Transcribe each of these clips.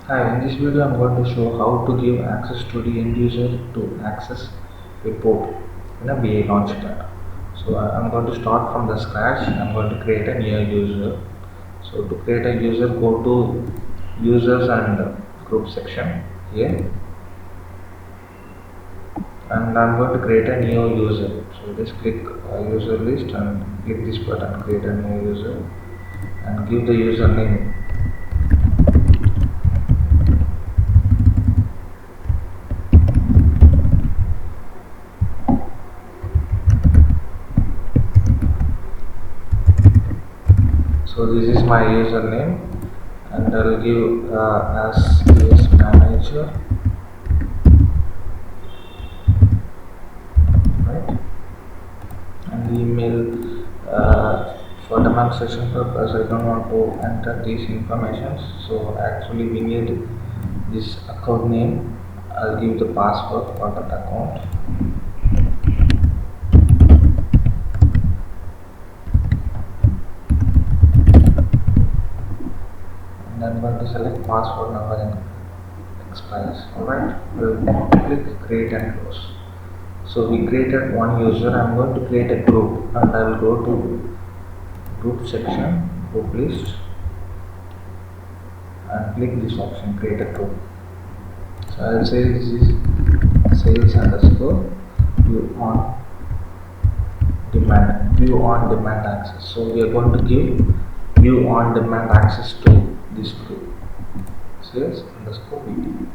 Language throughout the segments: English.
Hi, in this video I'm going to show how to give access to the end user to access report in a BA Launchpad. So I'm going to start from the scratch. I'm going to create a new user. So to create a user, go to users and group section here, and I'm going to create a new user. So just click user list and click this button, create a new user, and give the username. So this is my username, and I'll give as PS manager, right? And the email for demonstration purpose, I don't want to enter these informations. So actually we need this account name. I'll give the password for that account. And I'm going to select password number and expires. Alright, we'll click create and close. So we created one user. I'm going to create a group, and I will go to group section, group list, and click this option, create a group. So I will say this is sales underscore view on demand access. So we are going to give view on demand access to this group, sales underscore VD.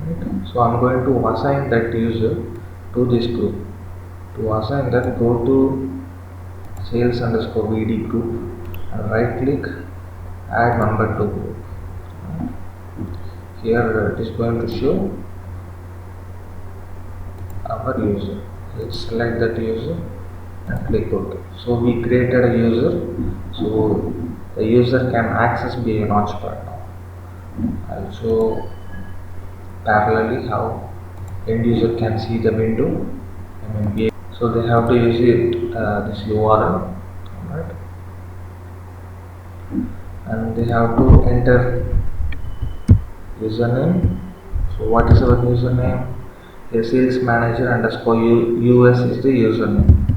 Right. So I'm going to assign that user to this group. To assign that, go to sales underscore VD group and right click, add member to group. Here it is going to show our user. Let's select that user and click OK. So we created a user, so the user can access BA Launchpad now. I'll show parallelly how end user can see the window. BA. So they have to use it this URL, right? And they have to enter username. So what is our username? A sales manager underscore US is the username.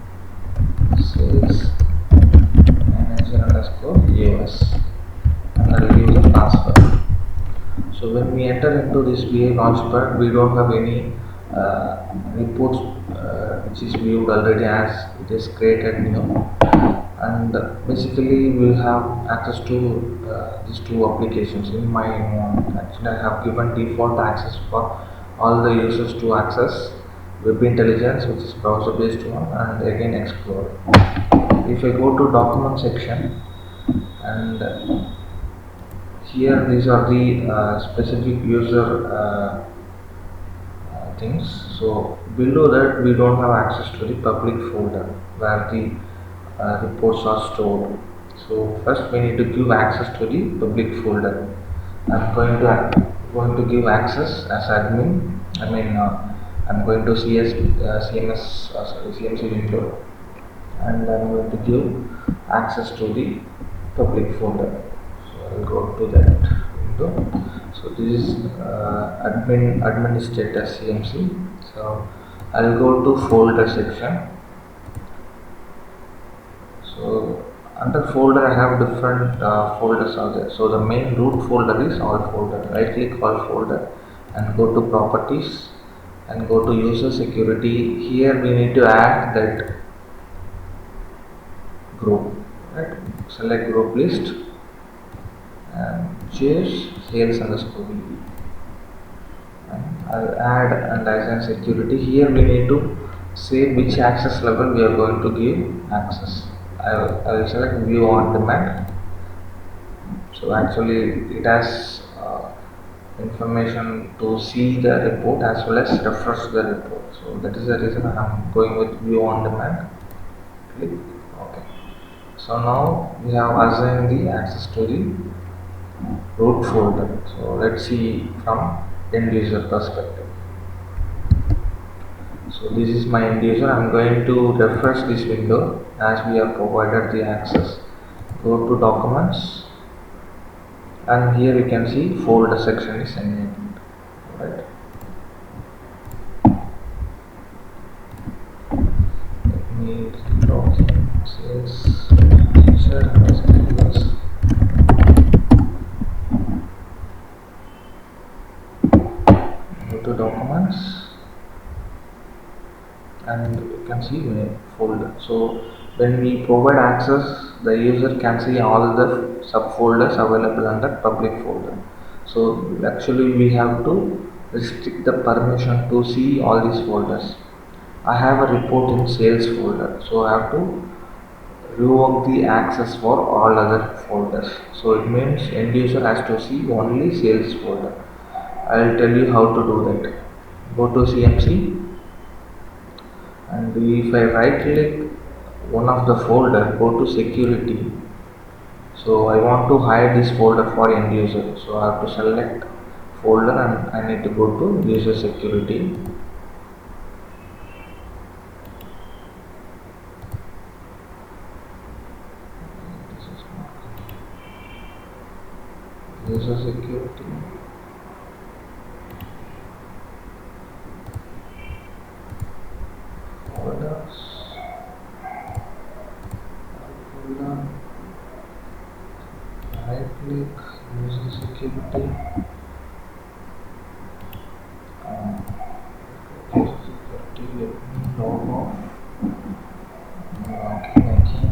Sales manager underscore US, and I'll give the password. So when we enter into this BA Launchpad, we don't have any reports which is viewed already as it is created new, and basically we will have access to these two applications. In my actually I have given default access for all the users to access Web Intelligence, which is browser based one, and again Explorer. If I go to document section, and here these are the specific user things. So below that we don't have access to the public folder where the reports are stored. So first we need to give access to the public folder. I'm going to give access as admin. I'm going to CMC window, and I'm going to give access to the public folder. So I'll go to that window. So this is administrator CMC. So I'll go to folder section. So under folder I have different folders are there. So the main root folder is all folder. Right click all folder and go to properties and go to user security. Here we need to add that group. Right. Select group list and choose sales underscore VD. I'll add and license security. Here we need to say which access level we are going to give access. I will select view on demand. So actually it has information to see the report as well as refresh the report. So that is the reason I am going with view on demand. Click OK. So now we have assigned the access to the root folder. So let's see from end user perspective. So this is my end user. I'm going to refresh this window as we have provided the access. Go to documents and here you can see folder section is enabled, right? Let me log in sales manager SQL. Go to documents and you can see folder. So when we provide access, the user can see all the subfolders available under public folder. So actually we have to restrict the permission to see all these folders. I have a report in sales folder, so I have to revoke the access for all other folders. So it means end user has to see only sales folder. I'll tell you how to do that. Go to CMC, and if I right click one of the folder, go to security. So I want to hide this folder for end user, so I have to select folder and I need to go to user security. User security. Folders. Folder. Right click, user security. User security, let me log off. Login again.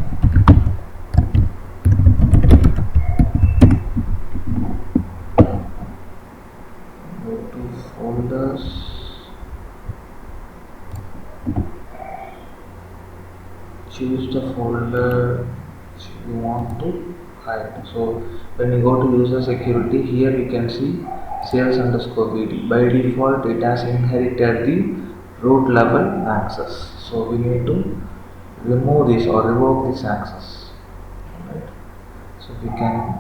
Go to folders. Choose the folder you want to hide. So when you go to user security, here you can see sales_vd. By default it has inherited the root level access. So we need to remove this or revoke this access. Right. So we can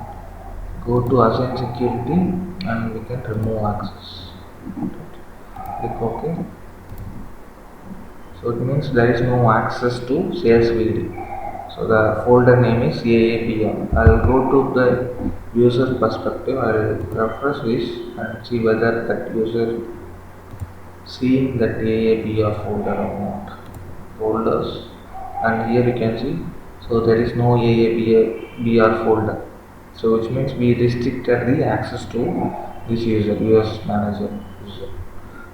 go to assign security and we can remove access. Right. Click OK. So it means there is no access to sales VD. So the folder name is AAPR. I will go to the user perspective. I will refresh this and see whether that user seeing that AAPR folder or not. Folders, and here you can see. So there is no AAPR folder. So which means we restricted the access to this user, US manager user.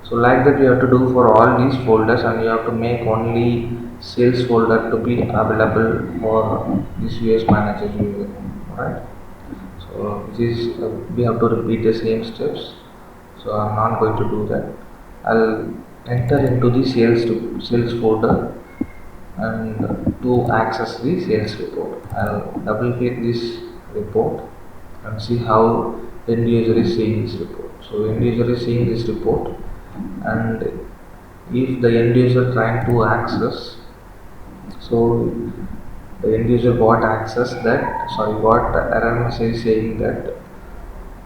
So like that you have to do for all these folders, and you have to make only sales folder to be available for this US manager user. Alright. So we have to repeat the same steps. So I'm not going to do that. I'll enter into the sales folder and to access the sales report. I'll double click this report and see how end user is seeing this report. So end user is seeing this report, and if the end user trying to access, so the end user got error message saying that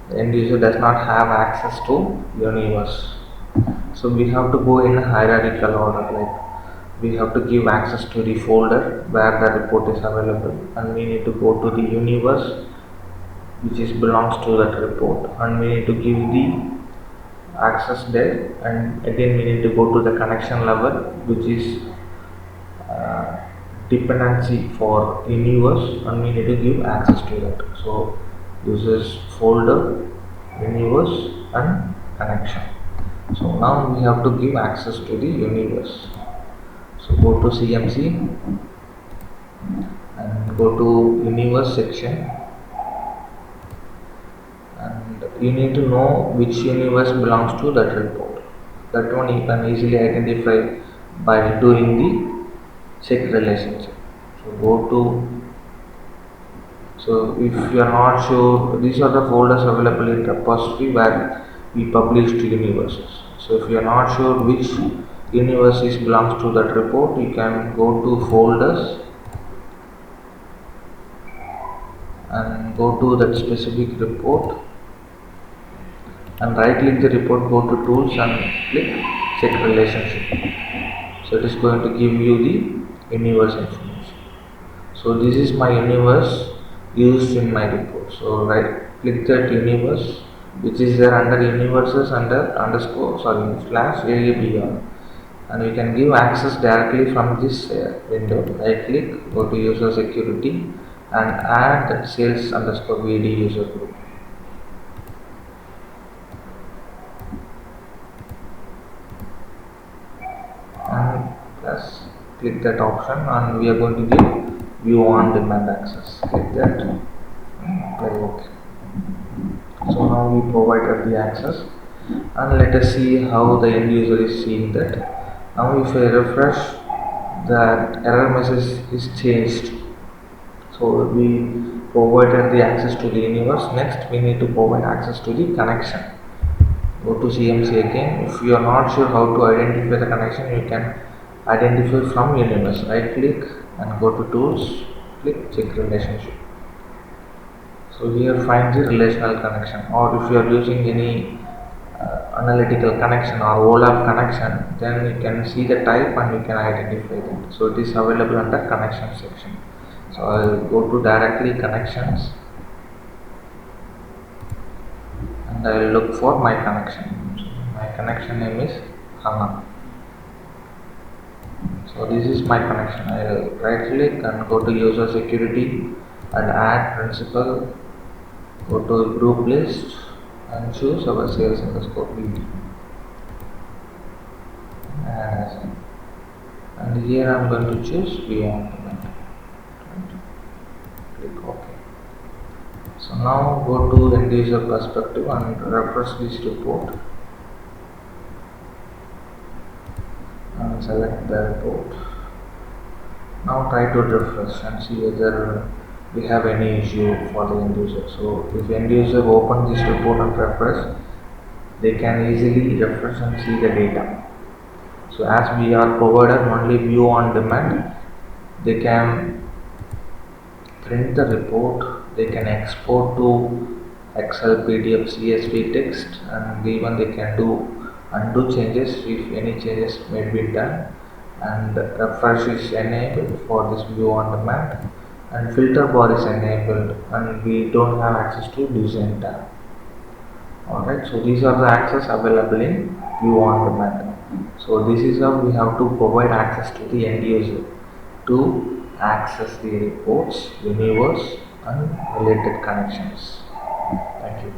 the end user does not have access to universe. So we have to go in a hierarchical order, like we have to give access to the folder where the report is available, and we need to go to the universe which is belongs to that report, and we need to give the access there, and again we need to go to the connection level which is dependency for universe, and we need to give access to that. So this is folder, universe and connection. So now we have to give access to the universe. So go to CMC and go to universe section, and you need to know which universe belongs to that report. That one you can easily identify by doing the check relationship. So go to, so if you are not sure, these are the folders available in repository where we published universes. So if you are not sure which universe belongs to that report, you can go to folders and go to that specific report and right click the report, go to tools and click check relationship. So it is going to give you the universe information. So this is my universe used in my report. So right click that universe, which is there under universes under underscore slash AABR, and we can give access directly from this window. Right click, go to user security and add that sales underscore VD user group. And plus click that option, and we are going to give view on demand access. Click that, play OK. So now we provided the access, and let us see how the end user is seeing that. Now if I refresh, that error message is changed. So we provided the access to the universe. Next we need to provide access to the connection. Go to CMC again. If you are not sure how to identify the connection, you can identify from universe. Right click and go to tools, click check relationship. So here find the relational connection, or if you are using any analytical connection or OLAP connection, then you can see the type and you can identify that. So it is available under connection section. So I will go to directly connections and I will look for my connection. So my connection name is Hana. So this is my connection. I will right click and go to user security and add principal. Go to group list and choose our sales underscore VD. And here I am going to choose view on demand. Click OK. So now go to end user perspective and refresh this report and select the report. Now try to refresh and see whether we have any issue for the end user. So if end user open this report and refresh, they can easily refresh and see the data. So as we are provided only view on demand, they can print the report, they can export to Excel, PDF, CSV text, and even they can do undo changes if any changes may be done, and refresh is enabled for this view on demand, and filter bar is enabled, and we don't have access to design tab. Alright, so these are the access available in view on demand. So this is how we have to provide access to the end user to access the reports, universe and related connections. Thank you.